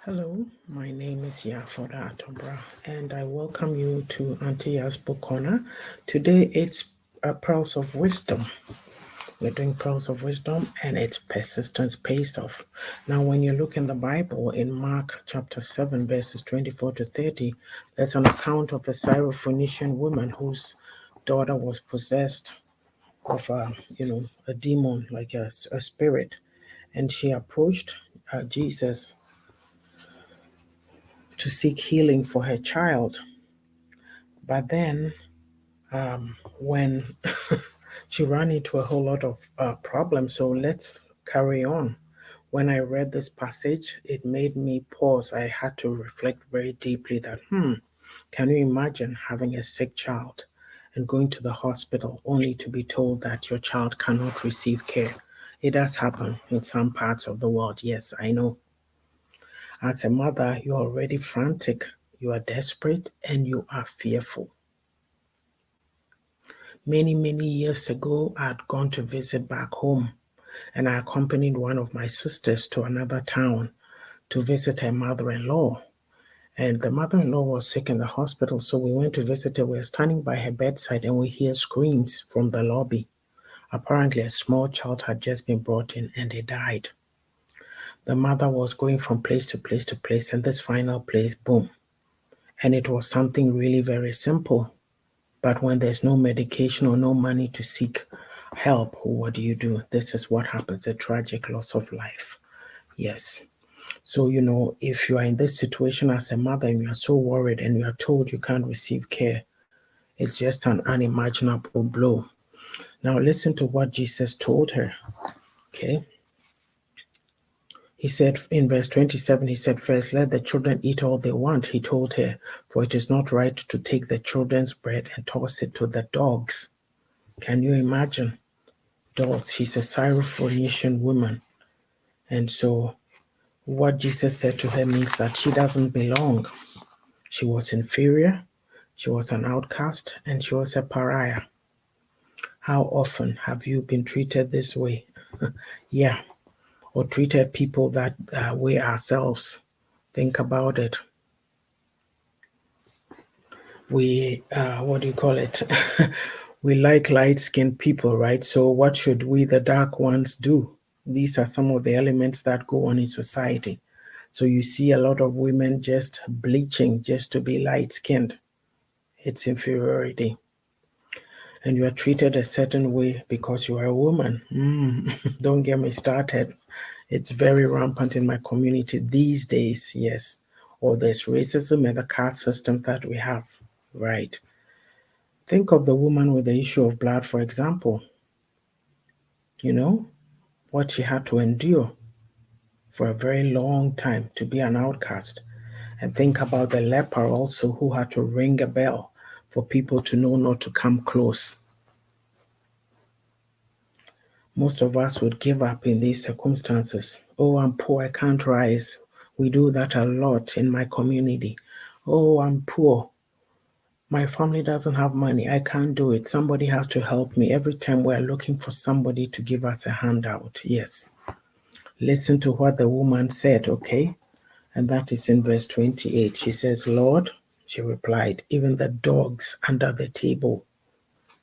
Hello, my name is Atobra, and I welcome you to Auntie Ya's Book Corner. Today it's Pearls of Wisdom. We're doing Pearls of Wisdom, and it's persistence pays off. Now, when you look in the Bible, in Mark chapter 7, verses 24 to 30, there's an account of a Syrophoenician woman whose daughter was possessed of a demon, like a spirit, and she approached Jesus to seek healing for her child. But then, when she ran into a whole lot of problems, so let's carry on. When I read this passage, it made me pause. I had to reflect very deeply that, can you imagine having a sick child and going to the hospital only to be told that your child cannot receive care? It does happen in some parts of the world. Yes, I know. As a mother, you're already frantic, you are desperate, and you are fearful. Many, many years ago, I had gone to visit back home, and I accompanied one of my sisters to another town to visit her mother-in-law. And the mother-in-law was sick in the hospital, so we went to visit her. We were standing by her bedside, and we hear screams from the lobby. Apparently, a small child had just been brought in, and it died. The mother was going from place to place to place, and this final place, boom. And it was something really very simple. But when there's no medication or no money to seek help, what do? This is what happens, a tragic loss of life. Yes. So, if you are in this situation as a mother and you are so worried and you are told you can't receive care, it's just an unimaginable blow. Now, listen to what Jesus told her. Okay. He said in verse 27, he said, "First, let the children eat all they want," he told her, "for it is not right to take the children's bread and toss it to the dogs." Can you imagine? Dogs. She's a Syrophoenician woman. And so what Jesus said to her means that she doesn't belong. She was inferior, she was an outcast, and she was a pariah. How often have you been treated this way? Yeah. Or treated people that way ourselves. Think about it. We, what do you call it? We like light-skinned people, right? So what should we, the dark ones, do? These are some of the elements that go on in society. So you see a lot of women just bleaching just to be light-skinned. It's inferiority. And you are treated a certain way because you are a woman. Don't get me started. It's very rampant in my community these days, yes. Or there's racism and the caste systems that we have, right? Think of the woman with the issue of blood, for example. You know, what she had to endure for a very long time to be an outcast. And think about the leper also who had to ring a bell for people to know not to come close. Most of us would give up in these circumstances. Oh, I'm poor, I can't rise. We do that a lot in my community. Oh, I'm poor. My family doesn't have money. I can't do it. Somebody has to help me. Every time we're looking for somebody to give us a handout. Yes. Listen to what the woman said, okay? And that is in verse 28. She says, "Lord," she replied, "even the dogs under the table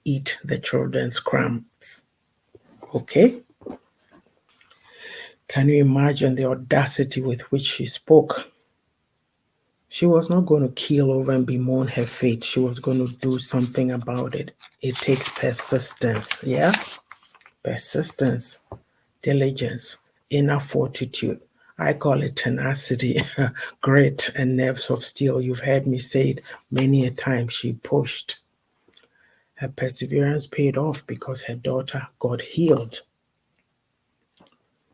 eat the children's crumbs." Okay? Can you imagine the audacity with which she spoke? She was not going to keel over and bemoan her fate. She was going to do something about it. It takes persistence, yeah? Persistence, diligence, inner fortitude. I call it tenacity, grit, and nerves of steel. You've heard me say it many a time. She pushed. Her perseverance paid off because her daughter got healed.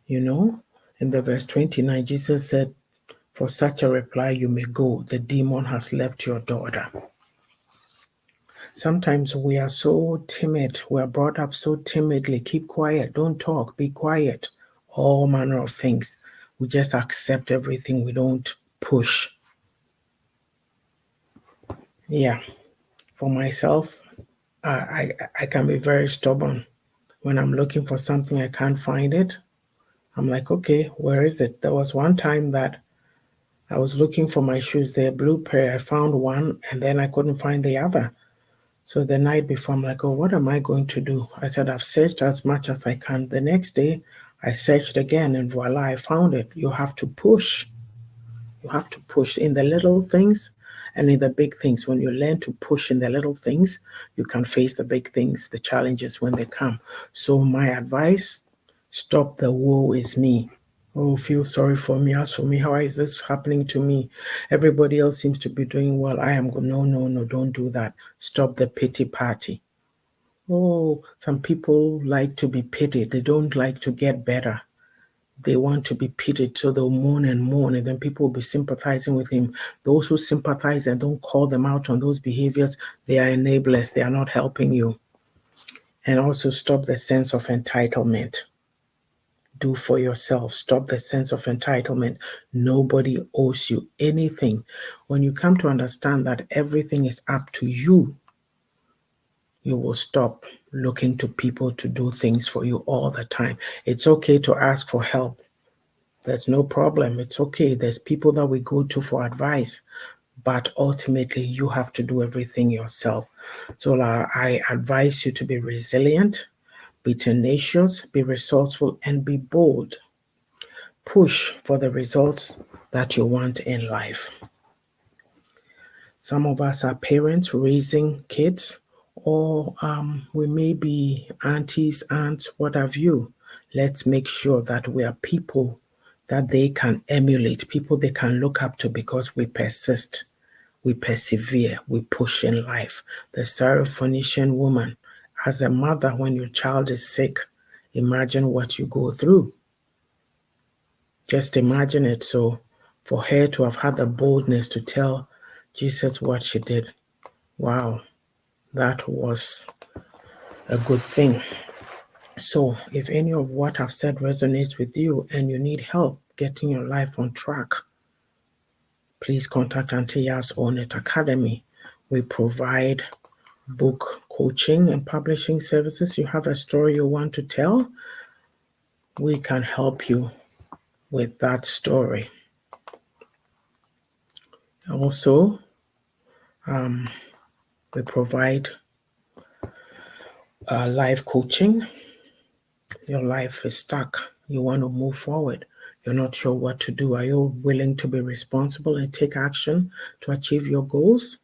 You know, in the verse 29, Jesus said, "For such a reply you may go. The demon has left your daughter." Sometimes we are so timid. We are brought up so timidly. Keep quiet. Don't talk. Be quiet. All manner of things. We just accept everything. We don't push. Yeah. For myself, I can be very stubborn. When I'm looking for something, I can't find it. I'm like, okay, where is it? There was one time that I was looking for my shoes, they're blue pair. I found one and then I couldn't find the other. So the night before, I'm like, oh, what am I going to do? I said, I've searched as much as I can. The next day, I searched again and voila, I found it. You have to push. You have to push in the little things and in the big things. When you learn to push in the little things, you can face the big things, the challenges when they come. So my advice, stop the woe is me. Oh, feel sorry for me. As for me, how is this happening to me? Everybody else seems to be doing well. I am going, no, no, no, don't do that. Stop the pity party. Oh, some people like to be pitied. They don't like to get better. They want to be pitied, so they'll moan, and then people will be sympathizing with him. Those who sympathize and don't call them out on those behaviors, they are enablers. They are not helping you. And also stop the sense of entitlement. Do for yourself. Stop the sense of entitlement. Nobody owes you anything. When you come to understand that everything is up to you, you will stop looking to people to do things for you all the time. It's okay to ask for help. There's no problem. It's okay. There's people that we go to for advice, but ultimately you have to do everything yourself. So I advise you to be resilient, be tenacious, be resourceful, and be bold. Push for the results that you want in life. Some of us are parents raising kids, or we may be aunties, aunts, what have you. Let's make sure that we are people that they can emulate, people they can look up to because we persist, we persevere, we push in life. The Syrophoenician woman, as a mother, when your child is sick, imagine what you go through. Just imagine it. So for her to have had the boldness to tell Jesus what she did, wow, that was a good thing. So if any of what I've said resonates with you and you need help getting your life on track, please contact Auntie YAA'S Own It Academy. We provide book coaching and publishing services. You have a story you want to tell, we can help you with that story. Also, we provide life coaching. Your life is stuck. You want to move forward. You're not sure what to do. Are you willing to be responsible and take action to achieve your goals?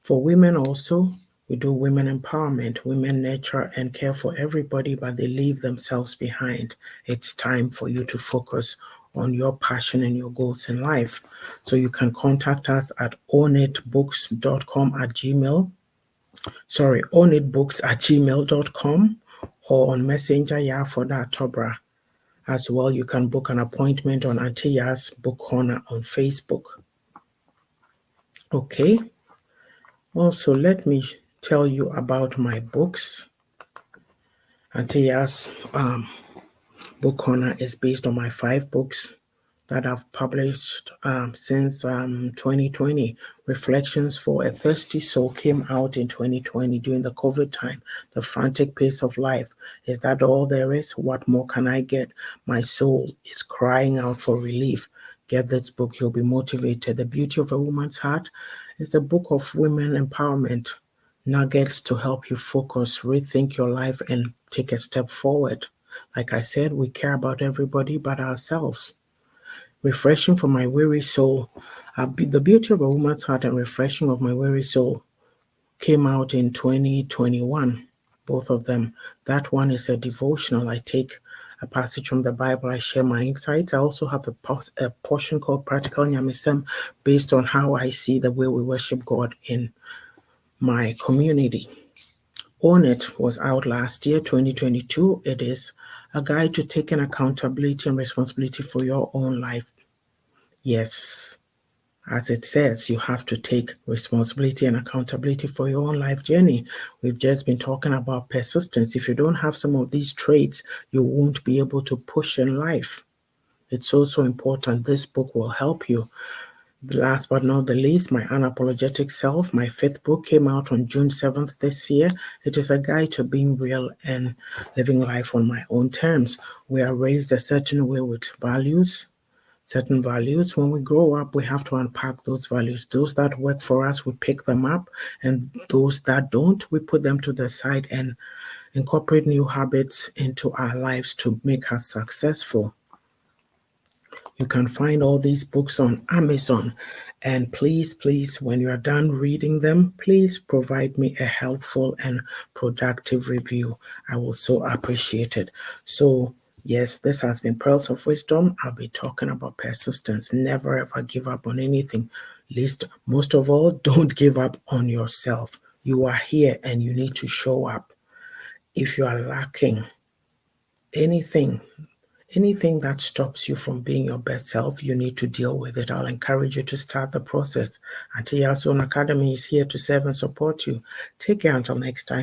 For women also, we do women empowerment. Women nurture and care for everybody, but they leave themselves behind. It's time for you to focus on your passion and your goals in life. So you can contact us at ownitbooks.com at gmail. ownitbooks@gmail.com or on Messenger Yafoda Tobra. As well, you can book an appointment on Auntie YAA'S Book Corner on Facebook. Okay. Also, let me tell you about my books. Auntie YAA'S Book Corner is based on my 5 books that I've published since 2020. Reflections for a Thirsty Soul came out in 2020 during the COVID time. The Frantic Pace of Life. Is that all there is? What more can I get? My soul is crying out for relief. Get this book, you'll be motivated. The Beauty of a Woman's Heart is a book of women empowerment. Nuggets to help you focus, rethink your life, and take a step forward. Like I said, we care about everybody but ourselves. Refreshing for My Weary Soul. The Beauty of a Woman's Heart and Refreshing of My Weary Soul came out in 2021, both of them. That one is a devotional. I take a passage from the Bible, I share my insights. I also have a portion called Practical Nyamisem based on how I see the way we worship God in my community. Own It was out last year, 2022. It is a guide to taking accountability and responsibility for your own life. Yes, as it says, you have to take responsibility and accountability for your own life journey. We've just been talking about persistence. If you don't have some of these traits, you won't be able to push in life. It's also important. This book will help you. Last but not the least, My Unapologetic Self, my 5th book, came out on June 7th this year. It is a guide to being real and living life on my own terms. We are raised a certain way with values, certain values. When we grow up, we have to unpack those values. Those that work for us, we pick them up, and those that don't, we put them to the side and incorporate new habits into our lives to make us successful. You can find all these books on Amazon. And please, when you are done reading them, please provide me a helpful and productive review. I will so appreciate it. So, yes, this has been Pearls of Wisdom. I'll be talking about persistence. Never ever give up on anything. Least, most of all, don't give up on yourself. You are here and you need to show up. If you are lacking anything that stops you from being your best self, you need to deal with it. I'll encourage you to start the process. YAA'S Own Academy is here to serve and support you. Take care until next time.